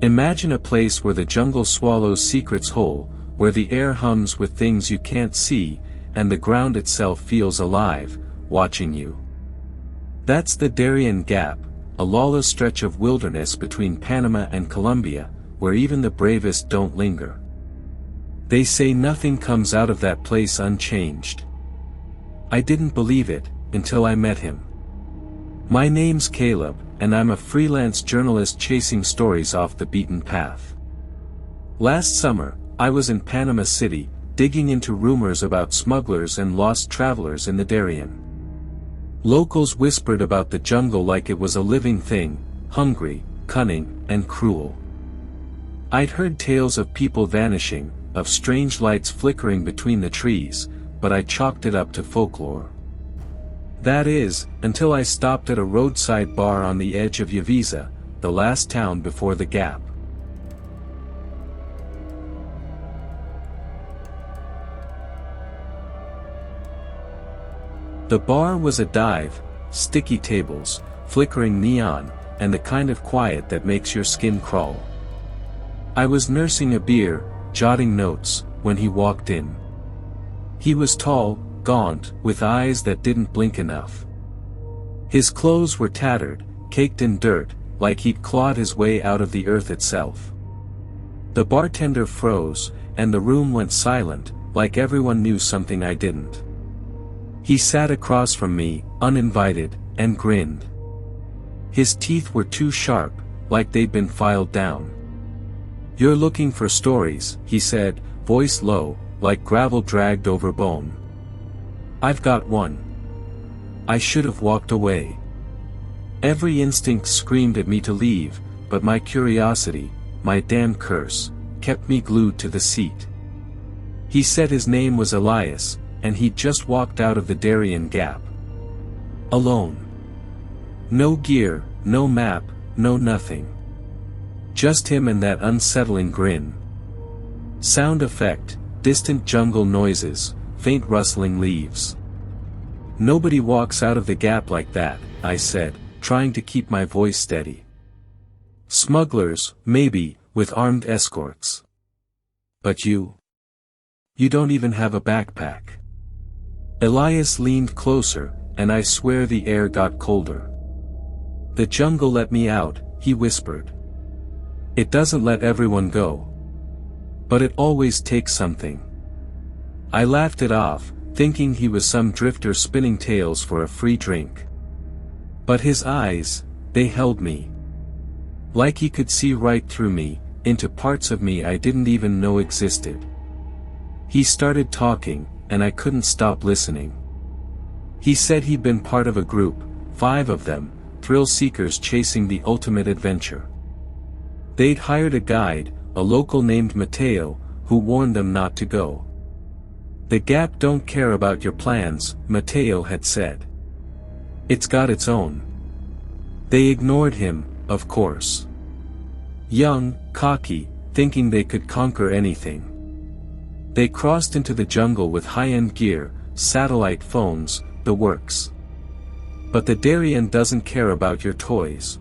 Imagine a place where the jungle swallows secrets whole, where the air hums with things you can't see, and the ground itself feels alive, watching you. That's the Darien Gap, a lawless stretch of wilderness between Panama and Colombia, where even the bravest don't linger. They say nothing comes out of that place unchanged. I didn't believe it, until I met him. My name's Caleb, and I'm a freelance journalist chasing stories off the beaten path. Last summer, I was in Panama City, digging into rumors about smugglers and lost travelers in the Darien. Locals whispered about the jungle like it was a living thing, hungry, cunning, and cruel. I'd heard tales of people vanishing, of strange lights flickering between the trees, but I chalked it up to folklore. That is, until I stopped at a roadside bar on the edge of Elias, the last town before the Gap. The bar was a dive, sticky tables, flickering neon, and the kind of quiet that makes your skin crawl. I was nursing a beer, jotting notes, when he walked in. He was tall, gaunt, with eyes that didn't blink enough. His clothes were tattered, caked in dirt, like he'd clawed his way out of the earth itself. The bartender froze, and the room went silent, like everyone knew something I didn't. He sat across from me, uninvited, and grinned. His teeth were too sharp, like they'd been filed down. "You're looking for stories," he said, voice low, like gravel dragged over bone. "I've got one." I should have walked away. Every instinct screamed at me to leave, but my curiosity, my damn curse, kept me glued to the seat. He said his name was Elias, and he'd just walked out of the Darien Gap. Alone. No gear, no map, no nothing. Just him and that unsettling grin. Sound effect, distant jungle noises, faint rustling leaves. "Nobody walks out of the Gap like that," I said, trying to keep my voice steady. "Smugglers, maybe, with armed escorts. But you? You don't even have a backpack." Elias leaned closer, and I swear the air got colder. "The jungle let me out," he whispered. "It doesn't let everyone go. But it always takes something." I laughed it off, thinking he was some drifter spinning tales for a free drink. But his eyes, they held me. Like he could see right through me, into parts of me I didn't even know existed. He started talking, and I couldn't stop listening. He said he'd been part of a group, 5 of them, thrill seekers chasing the ultimate adventure. They'd hired a guide, a local named Mateo, who warned them not to go. "The Gap don't care about your plans," Mateo had said. "It's got its own." They ignored him, of course. Young, cocky, thinking they could conquer anything. They crossed into the jungle with high-end gear, satellite phones, the works. But the Darien doesn't care about your toys.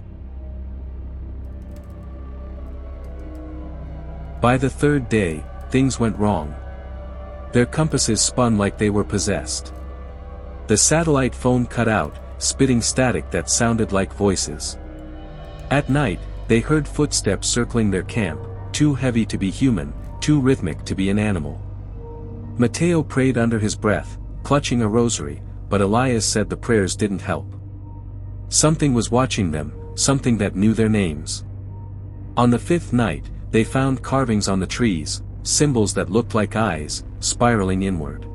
By the 3rd day, things went wrong. Their compasses spun like they were possessed. The satellite phone cut out, spitting static that sounded like voices. At night, they heard footsteps circling their camp, too heavy to be human, too rhythmic to be an animal. Mateo prayed under his breath, clutching a rosary, but Elias said the prayers didn't help. Something was watching them, something that knew their names. On the 5th night, they found carvings on the trees, symbols that looked like eyes, spiraling inward.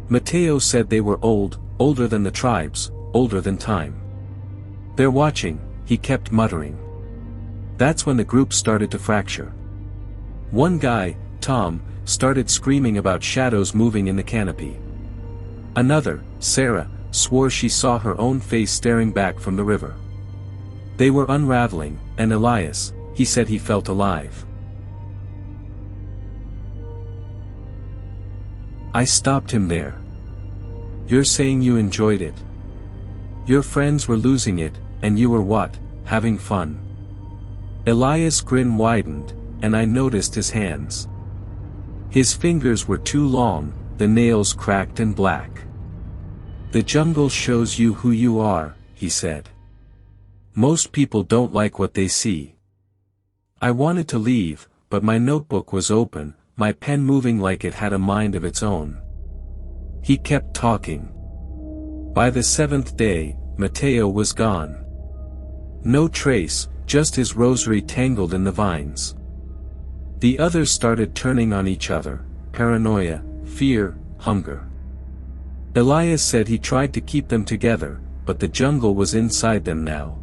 Mateo said they were old, older than the tribes, older than time. "They're watching," he kept muttering. That's when the group started to fracture. One guy, Tom, started screaming about shadows moving in the canopy. Another, Sarah, swore she saw her own face staring back from the river. They were unraveling, and Elias, he said he felt alive. I stopped him there. "You're saying you enjoyed it? Your friends were losing it, and you were what, having fun?" Elias' grin widened, and I noticed his hands. His fingers were too long, the nails cracked and black. "The jungle shows you who you are," he said. "Most people don't like what they see." I wanted to leave, but my notebook was open, my pen moving like it had a mind of its own. He kept talking. By the 7th day, Mateo was gone. No trace, just his rosary tangled in the vines. The others started turning on each other, paranoia, fear, hunger. Elias said he tried to keep them together, but the jungle was inside them now.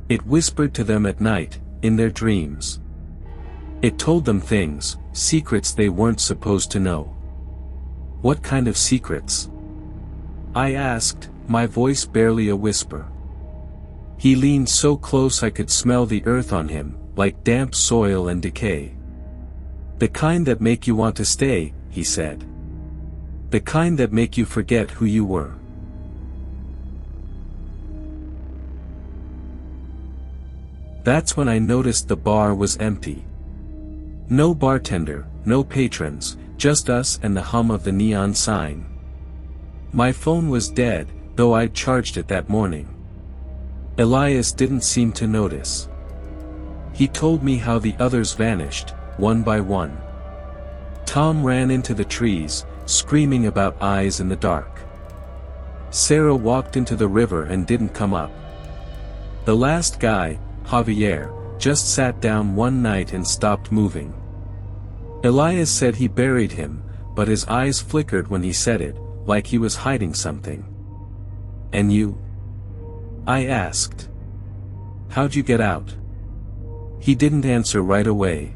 It whispered to them at night, in their dreams. It told them things, secrets they weren't supposed to know. What kind of secrets? I asked, my voice barely a whisper. He leaned so close I could smell the earth on him, like damp soil and decay. "The kind that make you want to stay," he said. "The kind that make you forget who you were." That's when I noticed the bar was empty. No bartender, no patrons, just us and the hum of the neon sign. My phone was dead, though I'd charged it that morning. Elias didn't seem to notice. He told me how the others vanished, one by one. Tom ran into the trees, screaming about eyes in the dark. Sarah walked into the river and didn't come up. The last guy, Javier, just sat down one night and stopped moving. Elias said he buried him, but his eyes flickered when he said it, like he was hiding something. "And you?" I asked. "How'd you get out?" He didn't answer right away.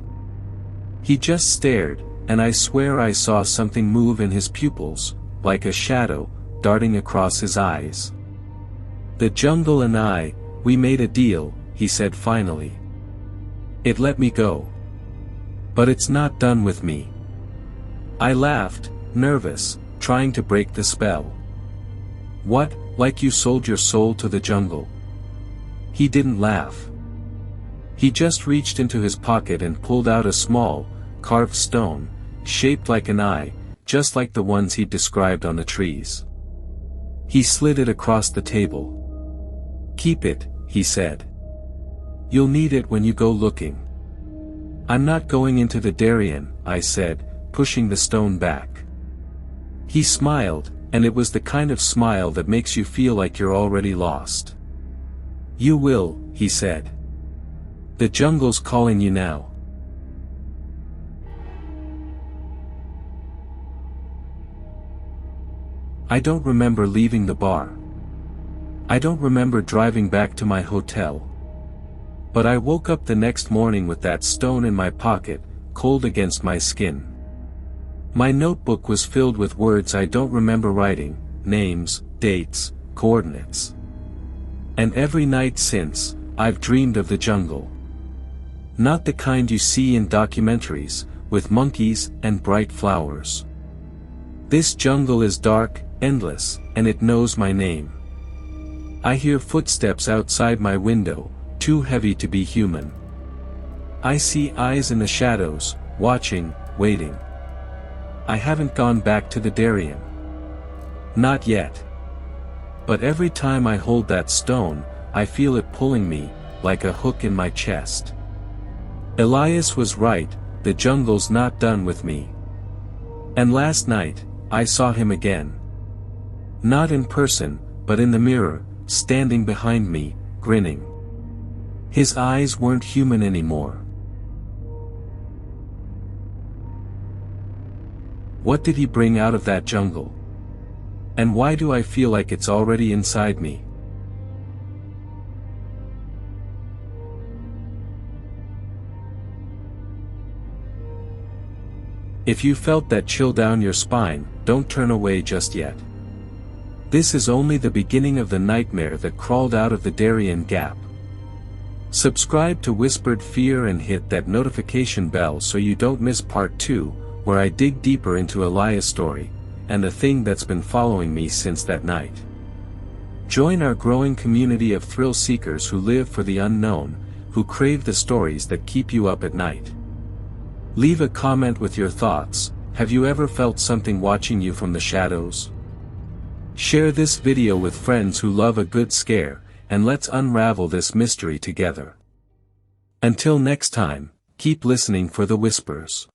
He just stared, and I swear I saw something move in his pupils, like a shadow, darting across his eyes. "The jungle and I, we made a deal," he said finally. "It let me go. But it's not done with me." I laughed, nervous, trying to break the spell. "What, like you sold your soul to the jungle?" He didn't laugh. He just reached into his pocket and pulled out a small, carved stone, shaped like an eye, just like the ones he'd described on the trees. He slid it across the table. "Keep it," he said. "You'll need it when you go looking." "I'm not going into the Darien," I said, pushing the stone back. He smiled, and it was the kind of smile that makes you feel like you're already lost. "You will," he said. "The jungle's calling you now." I don't remember leaving the bar. I don't remember driving back to my hotel. But I woke up the next morning with that stone in my pocket, cold against my skin. My notebook was filled with words I don't remember writing, names, dates, coordinates. And every night since, I've dreamed of the jungle. Not the kind you see in documentaries, with monkeys and bright flowers. This jungle is dark, endless, and it knows my name. I hear footsteps outside my window, too heavy to be human. I see eyes in the shadows, watching, waiting. I haven't gone back to the Darien. Not yet. But every time I hold that stone, I feel it pulling me, like a hook in my chest. Elias was right, the jungle's not done with me. And last night, I saw him again. Not in person, but in the mirror, standing behind me, grinning. His eyes weren't human anymore. What did he bring out of that jungle? And why do I feel like it's already inside me? If you felt that chill down your spine, don't turn away just yet. This is only the beginning of the nightmare that crawled out of the Darien Gap. Subscribe to Whispered Fear and hit that notification bell so you don't miss part 2, where I dig deeper into Elias' story, and the thing that's been following me since that night. Join our growing community of thrill seekers who live for the unknown, who crave the stories that keep you up at night. Leave a comment with your thoughts. Have you ever felt something watching you from the shadows? Share this video with friends who love a good scare, and let's unravel this mystery together. Until next time, keep listening for the whispers.